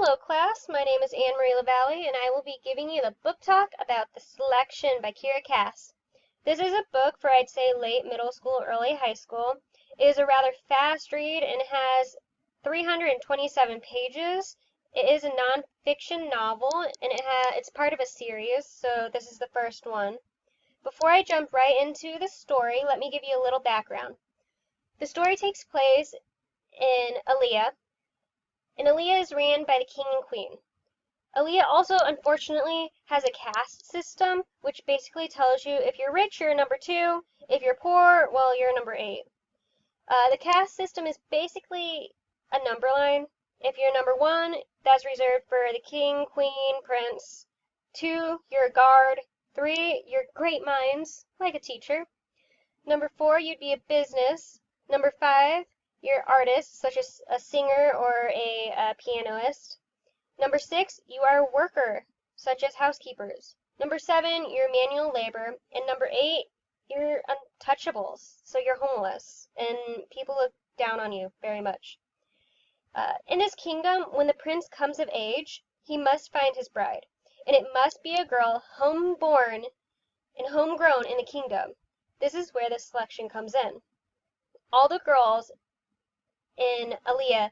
Hello class, my name is Anne-Marie LaValle and I will be giving you the book talk about The Selection by Kiera Cass. This is a book for I'd say late middle school, early high school. It is a rather fast read and has 327 pages. It is a non-fiction novel and it's part of a series, so this is the first one. Before I jump right into the story, let me give you a little background. The story takes place in Aaliyah, and Aaliyah is ran by the king and queen. Aaliyah also, unfortunately, has a caste system, which basically tells you if you're rich, you're number 2. If you're poor, well, you're number 8. The caste system is basically a number line. If you're number 1, that's reserved for the king, queen, prince. 2, you're a guard. 3, you're great minds, like a teacher. Number 4, you'd be a business. Number 5, you're artists, such as a singer or a pianist. Number 6, you are a worker, such as housekeepers. Number 7, you're manual labor. And number 8, you're untouchables, so you're homeless, and people look down on you very much. In his kingdom, when the prince comes of age, he must find his bride, and it must be a girl homeborn and homegrown in the kingdom. This is where the selection comes in. All the girls in Aaliyah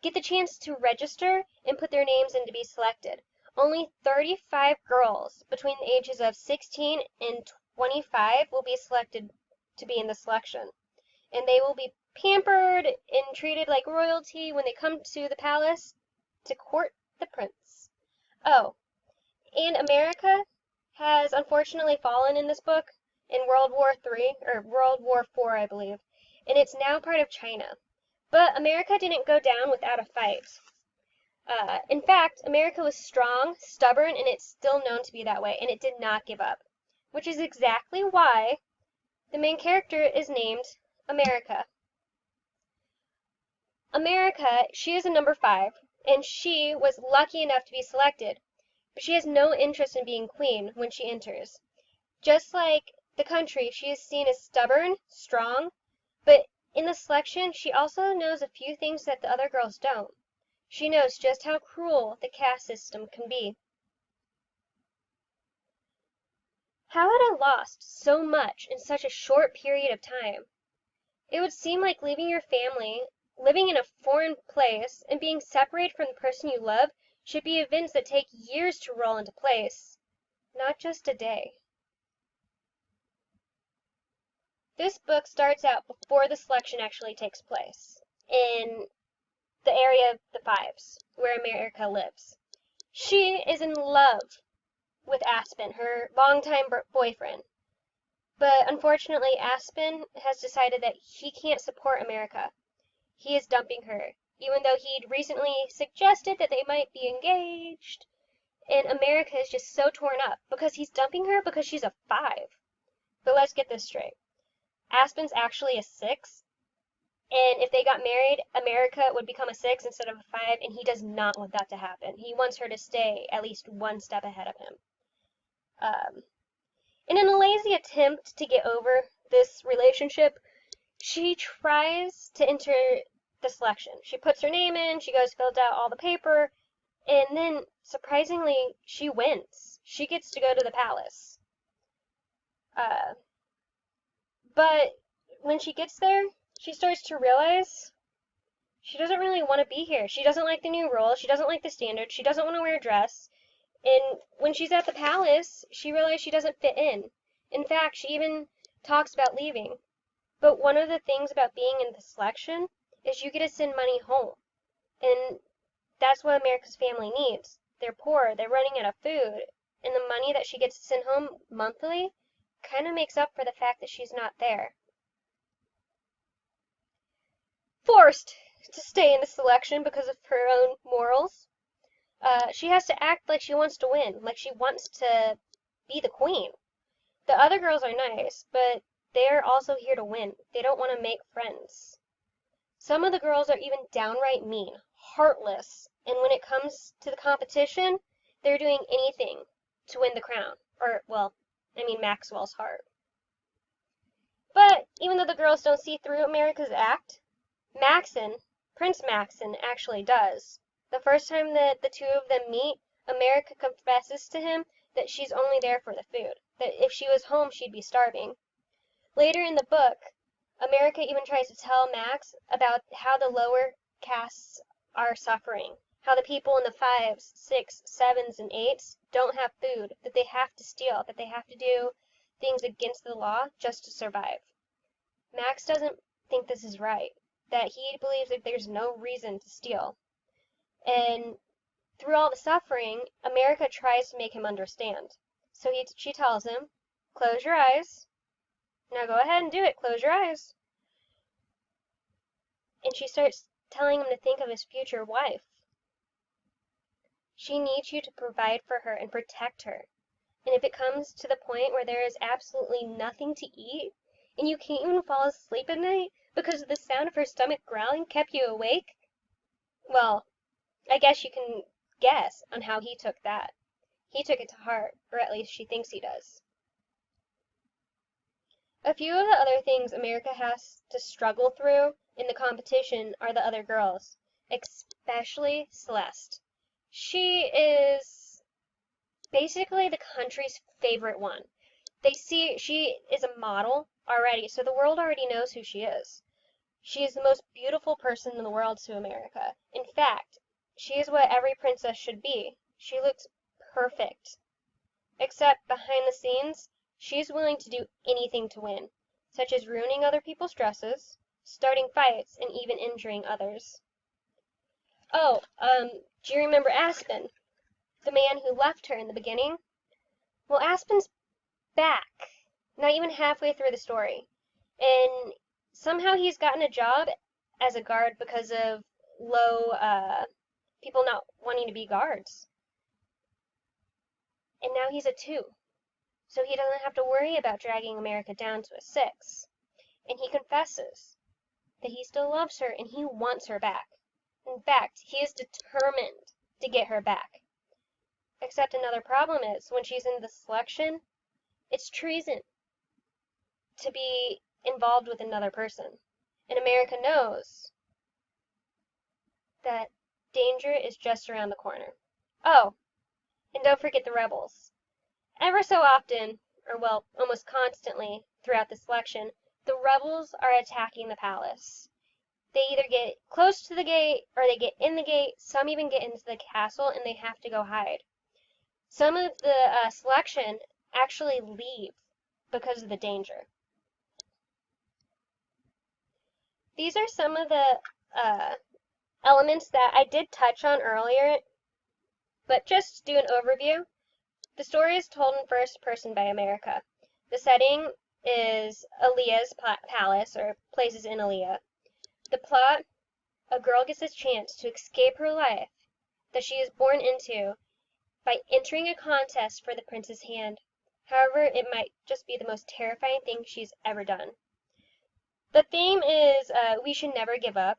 get the chance to register and put their names in to be selected. Only 35 girls between the ages of 16 and 25 will be selected to be in the selection. And they will be pampered and treated like royalty when they come to the palace to court the prince. Oh, and America has unfortunately fallen in this book in World War III, or World War IV, I believe, and it's now part of China. But America didn't go down without a fight. In fact, America was strong, stubborn, and it's still known to be that way, and it did not give up. Which is exactly why the main character is named America. America, she is a number 5, and she was lucky enough to be selected, but she has no interest in being queen when she enters. Just like the country, she is seen as stubborn, strong, but in the selection, she also knows a few things that the other girls don't. She knows just how cruel the caste system can be. How had I lost so much in such a short period of time? It would seem like leaving your family, living in a foreign place, and being separated from the person you love should be events that take years to roll into place, not just a day. This book starts out before the selection actually takes place, in the area of the Fives, where America lives. She is in love with Aspen, her longtime boyfriend. But unfortunately, Aspen has decided that he can't support America. He is dumping her, even though he'd recently suggested that they might be engaged. And America is just so torn up because he's dumping her because she's a 5. But let's get this straight. Aspen's actually a 6, and if they got married, America would become a 6 instead of a 5, and he does not want that to happen. He wants her to stay at least one step ahead of him. And in a lazy attempt to get over this relationship, she tries to enter the selection. She puts her name in, she goes, fills out all the paper, and then, surprisingly, she wins. She gets to go to the palace. But when she gets there, she starts to realize she doesn't really want to be here. She doesn't like the new rules. She doesn't like the standards. She doesn't want to wear a dress. And when she's at the palace, she realizes she doesn't fit in. In fact, she even talks about leaving. But one of the things about being in the selection is you get to send money home. And that's what America's family needs. They're poor. They're running out of food. And the money that she gets to send home monthly kind of makes up for the fact that she's not there. Forced to stay in the selection because of her own morals, she has to act like she wants to win, like she wants to be the queen. The other girls are nice, but they're also here to win. They don't want to make friends. Some of the girls are even downright mean, heartless, and when it comes to the competition, they're doing anything to win the crown. Or, well, I mean Maxwell's heart. But even though the girls don't see through America's act, Prince Maxon actually does. The first time that the two of them meet, America confesses to him that she's only there for the food, that if she was home she'd be starving. Later in the book, America even tries to tell Max about how the lower castes are suffering, how the people in the 5s, 6s, 7s, and 8s don't have food, that they have to steal, that they have to do things against the law just to survive. Max doesn't think this is right, that he believes that there's no reason to steal. And through all the suffering, America tries to make him understand. So she tells him, close your eyes. Now go ahead and do it. Close your eyes. And she starts telling him to think of his future wife. She needs you to provide for her and protect her. And if it comes to the point where there is absolutely nothing to eat, and you can't even fall asleep at night because the sound of her stomach growling kept you awake, well, I guess you can guess on how he took that. He took it to heart, or at least she thinks he does. A few of the other things America has to struggle through in the competition are the other girls, especially Celeste. She is basically the country's favorite one. They see she is a model already, so the world already knows who she is. She is the most beautiful person in the world to America. In fact, she is what every princess should be. She looks perfect. Except behind the scenes, she's willing to do anything to win, such as ruining other people's dresses, starting fights, and even injuring others. Oh, do you remember Aspen, the man who left her in the beginning? Well, Aspen's back, not even halfway through the story. And somehow he's gotten a job as a guard because of low, people not wanting to be guards. And now he's a 2. So he doesn't have to worry about dragging America down to a 6. And he confesses that he still loves her and he wants her back. In fact, he is determined to get her back. Except another problem is, when she's in the selection, it's treason to be involved with another person. And America knows that danger is just around the corner. Oh, and don't forget the rebels. Ever so often, or well, almost constantly throughout the selection, the rebels are attacking the palace. They either get close to the gate or they get in the gate. Some even get into the castle and they have to go hide. Some of the selection actually leave because of the danger. These are some of the elements that I did touch on earlier, but just to do an overview. The story is told in first person by America. The setting is Aaliyah's palace, or places in Aaliyah. The plot: a girl gets a chance to escape her life that she is born into by entering a contest for the prince's hand. However, it might just be the most terrifying thing she's ever done. The theme is we should never give up.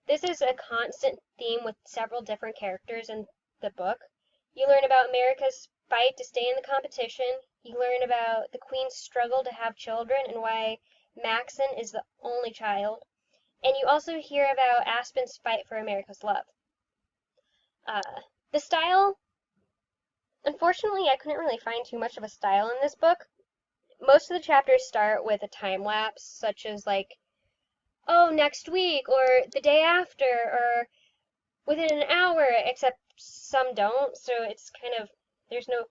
This is a constant theme with several different characters in the book. You learn about America's fight to stay in the competition. You learn about the Queen's struggle to have children and why Maxon is the only child. And you also hear about Aspen's fight for America's love. The style, unfortunately, I couldn't really find too much of a style in this book. Most of the chapters start with a time lapse, such as like, oh, next week, or the day after, or within an hour, except some don't, so it's kind of, there's no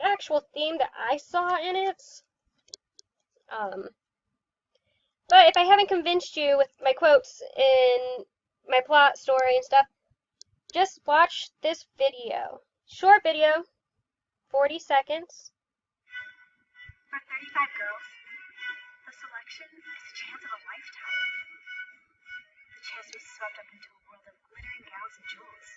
actual theme that I saw in it. But if I haven't convinced you with my quotes in my plot, story, and stuff, just watch this video. Short video, 40 seconds. For 35 girls, the selection is a chance of a lifetime. The chance to be swept up into a world of glittering gowns and jewels.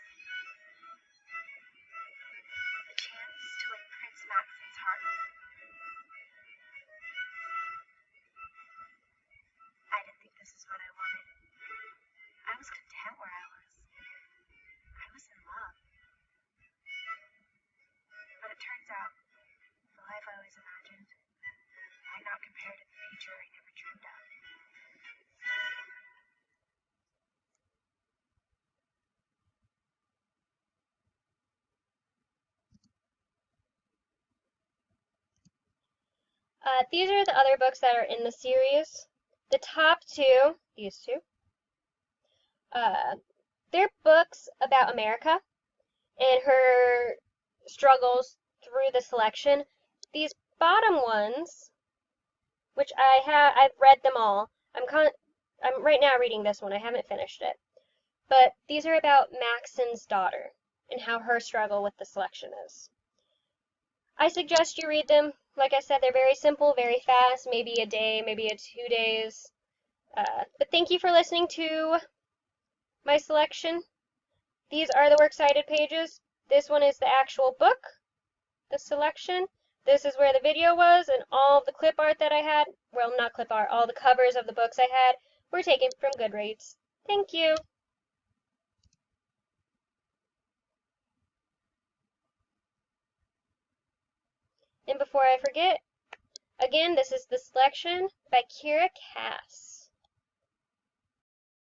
The chance to win Prince Maxon's heart. I didn't think this is what I wanted. I was content where I was. I was in love. But it turns out, the life I always imagined might not compare to the future I never dreamed of. These are the other books that are in the series. The top two, these two, they're books about America and her struggles through the selection. These bottom ones, which I've read them all. I'm right now reading this one. I haven't finished it. But these are about Maxon's daughter and how her struggle with the selection is. I suggest you read them. Like I said, they're very simple, very fast, maybe a day, maybe 2 days. But thank you for listening to my selection. These are the works cited pages. This one is the actual book, the selection. This is where the video was, and all of the clip art that I had, well, not clip art, all the covers of the books I had were taken from Goodreads. Thank you. And before I forget, again, this is The Selection by Kiera Cass.